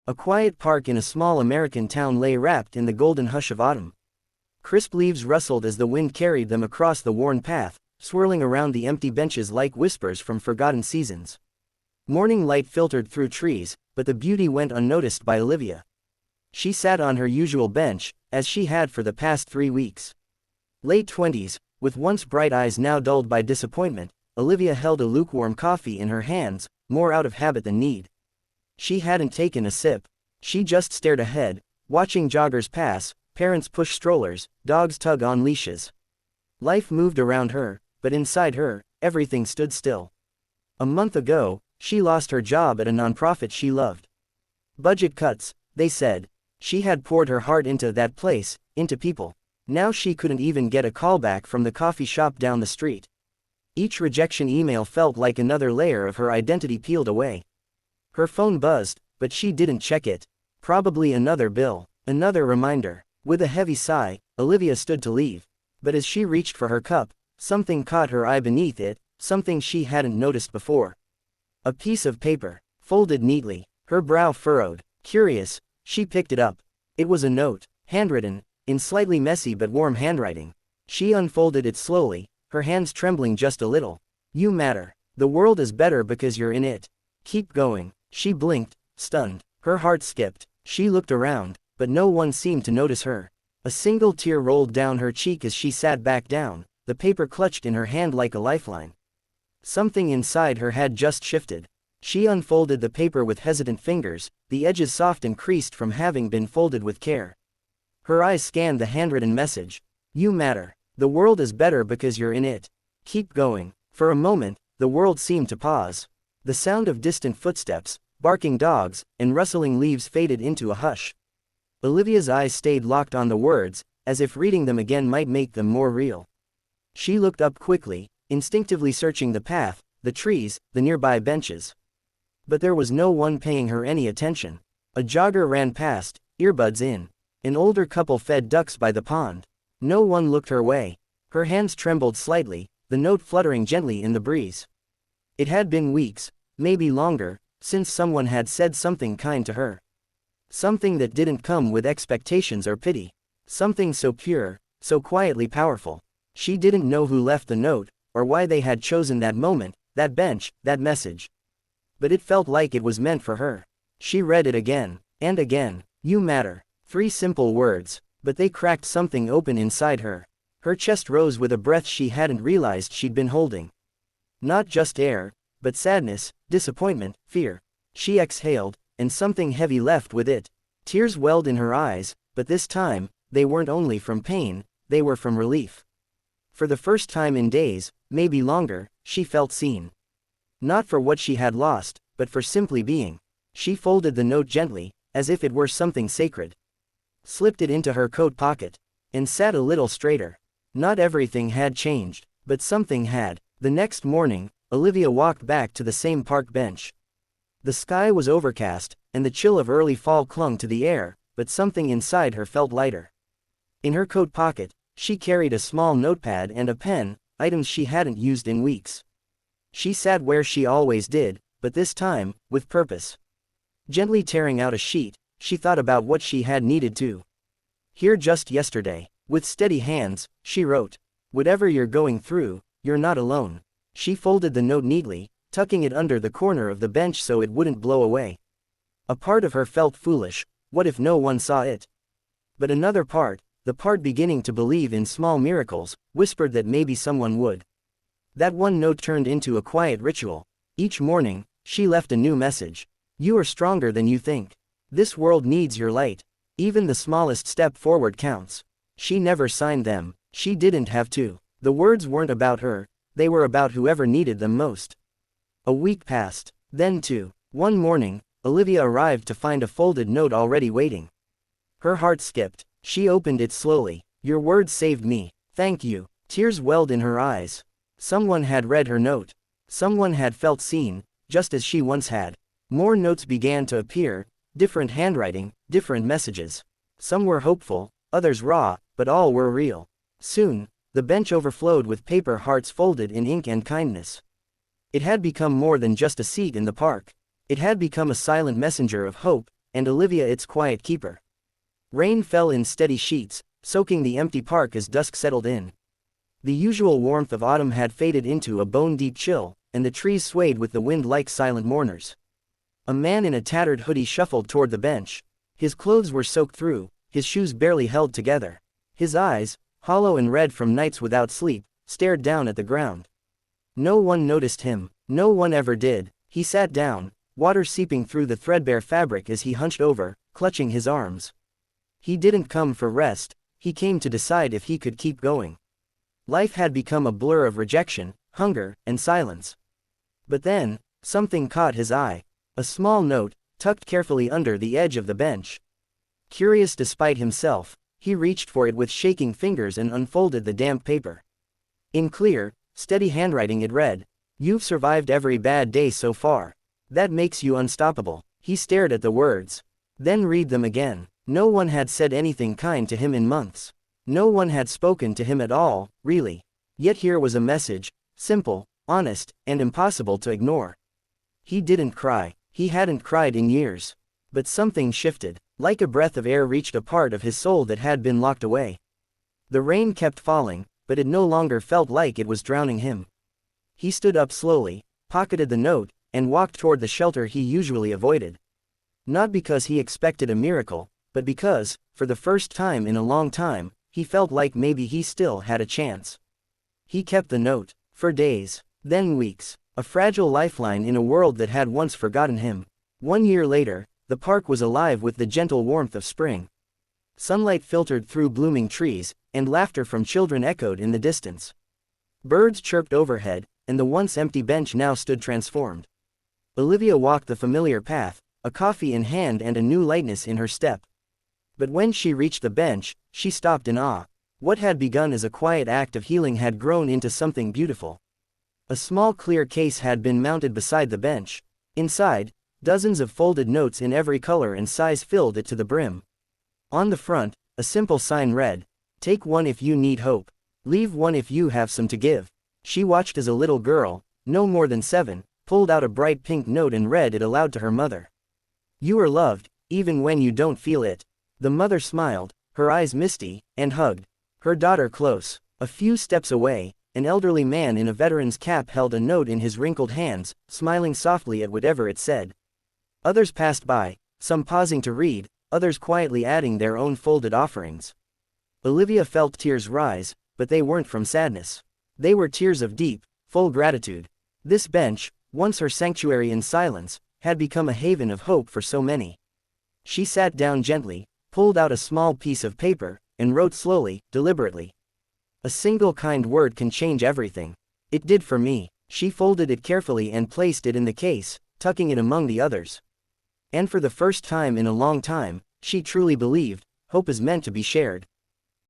A quiet park in a small American town lay wrapped in the golden hush of autumn. Crisp leaves rustled as the wind carried them across the worn path, swirling around the empty benches like whispers from forgotten seasons. Morning light filtered through trees, but the beauty went unnoticed by Olivia. She sat on her usual bench, as she had for the past 3 weeks. Late 20s, with once bright eyes now dulled by disappointment, Olivia held a lukewarm coffee in her hands, more out of habit than need. She hadn't taken a sip. She just stared ahead, watching joggers pass, parents push strollers, dogs tug on leashes. Life moved around her, but inside her, everything stood still. A month ago, she lost her job at a nonprofit she loved. Budget cuts, they said. She had poured her heart into that place, into people. Now she couldn't even get a callback from the coffee shop down the street. Each rejection email felt like another layer of her identity peeled away. Her phone buzzed, but she didn't check it. Probably another bill, another reminder. With a heavy sigh, Olivia stood to leave. But as she reached for her cup, something caught her eye beneath it, something she hadn't noticed before. A piece of paper, folded neatly, her brow furrowed. Curious, she picked it up. It was a note, handwritten, in slightly messy but warm handwriting. She unfolded it slowly, her hands trembling just a little. You matter. The world is better because you're in it. Keep going. She blinked, stunned. Her heart skipped. She looked around, but no one seemed to notice her. A single tear rolled down her cheek as she sat back down, the paper clutched in her hand like a lifeline. Something inside her had just shifted. She unfolded the paper with hesitant fingers, the edges soft and creased from having been folded with care. Her eyes scanned the handwritten message. You matter. The world is better because you're in it. Keep going. For a moment, the world seemed to pause. The sound of distant footsteps, barking dogs, and rustling leaves faded into a hush. Olivia's eyes stayed locked on the words, as if reading them again might make them more real. She looked up quickly, instinctively searching the path, the trees, the nearby benches. But there was no one paying her any attention. A jogger ran past, earbuds in. An older couple fed ducks by the pond. No one looked her way. Her hands trembled slightly, the note fluttering gently in the breeze. It had been weeks, maybe longer, since someone had said something kind to her. Something that didn't come with expectations or pity. Something so pure, so quietly powerful. She didn't know who left the note, or why they had chosen that moment, that bench, that message. But it felt like it was meant for her. She read it again, and again. You matter. 3 simple words, but they cracked something open inside her. Her chest rose with a breath she hadn't realized she'd been holding. Not just air, but sadness, disappointment, fear. She exhaled, and something heavy left with it. Tears welled in her eyes, but this time, they weren't only from pain, they were from relief. For the first time in days, maybe longer, she felt seen. Not for what she had lost, but for simply being. She folded the note gently, as if it were something sacred. Slipped it into her coat pocket, and sat a little straighter. Not everything had changed, but something had. The next morning, Olivia walked back to the same park bench. The sky was overcast, and the chill of early fall clung to the air, but something inside her felt lighter. In her coat pocket, she carried a small notepad and a pen, items she hadn't used in weeks. She sat where she always did, but this time, with purpose. Gently tearing out a sheet, she thought about what she had needed to. Here just yesterday. With steady hands, she wrote, "Whatever you're going through, you're not alone." She folded the note neatly, tucking it under the corner of the bench so it wouldn't blow away. A part of her felt foolish. What if no one saw it? But another part, the part beginning to believe in small miracles, whispered that maybe someone would. That one note turned into a quiet ritual. Each morning, she left a new message. You are stronger than you think. This world needs your light. Even the smallest step forward counts. She never signed them. She didn't have to. The words weren't about her, they were about whoever needed them most. A week passed. Then 2. One morning, Olivia arrived to find a folded note already waiting. Her heart skipped. She opened it slowly. Your words saved me. Thank you. Tears welled in her eyes. Someone had read her note. Someone had felt seen, just as she once had. More notes began to appear, different handwriting, different messages. Some were hopeful, others raw, but all were real. Soon, the bench overflowed with paper hearts folded in ink and kindness. It had become more than just a seat in the park. It had become a silent messenger of hope, and Olivia its quiet keeper. Rain fell in steady sheets, soaking the empty park as dusk settled in. The usual warmth of autumn had faded into a bone-deep chill, and the trees swayed with the wind like silent mourners. A man in a tattered hoodie shuffled toward the bench. His clothes were soaked through, his shoes barely held together. His eyes, hollow and red from nights without sleep, stared down at the ground. No one noticed him, no one ever did. He sat down, water seeping through the threadbare fabric as he hunched over, clutching his arms. He didn't come for rest, he came to decide if he could keep going. Life had become a blur of rejection, hunger, and silence. But then, something caught his eye. A small note, tucked carefully under the edge of the bench. Curious despite himself, he reached for it with shaking fingers and unfolded the damp paper. In clear, steady handwriting it read, "You've survived every bad day so far. That makes you unstoppable." He stared at the words. Then read them again. No one had said anything kind to him in months. No one had spoken to him at all, really. Yet here was a message, simple, honest, and impossible to ignore. He didn't cry. He hadn't cried in years. But something shifted. Like a breath of air reached a part of his soul that had been locked away. The rain kept falling, but it no longer felt like it was drowning him. He stood up slowly, pocketed the note, and walked toward the shelter he usually avoided. Not because he expected a miracle, but because, for the first time in a long time, he felt like maybe he still had a chance. He kept the note, for days, then weeks, a fragile lifeline in a world that had once forgotten him. 1 year later, the park was alive with the gentle warmth of spring. Sunlight filtered through blooming trees, and laughter from children echoed in the distance. Birds chirped overhead, and the once empty bench now stood transformed. Olivia walked the familiar path, a coffee in hand and a new lightness in her step. But when she reached the bench, she stopped in awe. What had begun as a quiet act of healing had grown into something beautiful. A small clear case had been mounted beside the bench. Inside, dozens of folded notes in every color and size filled it to the brim. On the front, a simple sign read, "Take one if you need hope. Leave one if you have some to give." She watched as a little girl, no more than 7, pulled out a bright pink note and read it aloud to her mother. "You are loved, even when you don't feel it." The mother smiled, her eyes misty, and hugged her daughter close. A few steps away, an elderly man in a veteran's cap held a note in his wrinkled hands, smiling softly at whatever it said. Others passed by, some pausing to read, others quietly adding their own folded offerings. Olivia felt tears rise, but they weren't from sadness. They were tears of deep, full gratitude. This bench, once her sanctuary in silence, had become a haven of hope for so many. She sat down gently, pulled out a small piece of paper, and wrote slowly, deliberately. "A single kind word can change everything. It did for me." She folded it carefully and placed it in the case, tucking it among the others. And for the first time in a long time, she truly believed, hope is meant to be shared.